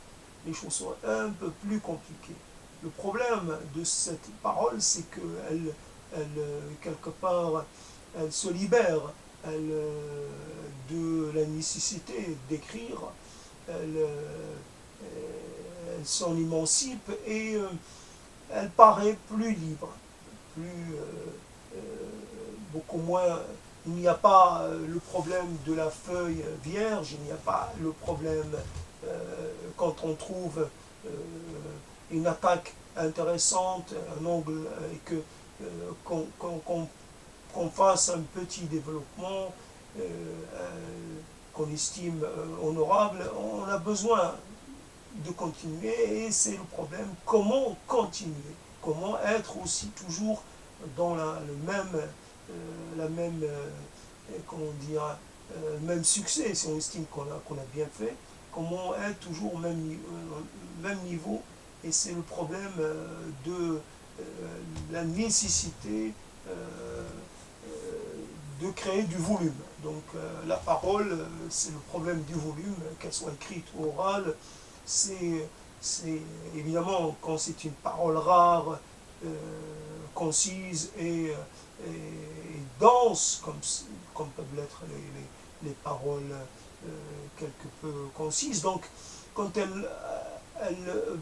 les choses sont un peu plus compliquées. Le problème de cette parole, c'est quelque part, elle se libère de la nécessité d'écrire, elle s'en émancipe et elle paraît plus libre, euh, beaucoup moins. Il n'y a pas le problème de la feuille vierge, il n'y a pas le problème quand on trouve une attaque intéressante, un angle, et qu'on fasse un petit développement qu'on estime honorable, on a besoin de continuer et c'est le problème. Comment continuer? Comment être aussi toujours dans la même, comment dire, même succès si on estime qu'on a bien fait? Comment être toujours au même niveau? Et c'est le problème de la nécessité de créer du volume. Donc la parole, c'est le problème du volume, qu'elle soit écrite ou orale. C'est évidemment quand c'est une parole rare, concise et dense, comme peuvent l'être les paroles quelque peu concises. Donc quand elle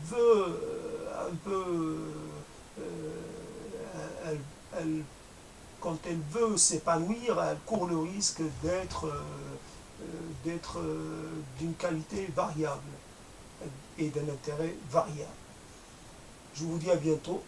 veut un peu, elle, elle, quand elle veut s'épanouir, elle court le risque d'être d'une qualité variable et d'un intérêt variable. Je vous dis à bientôt.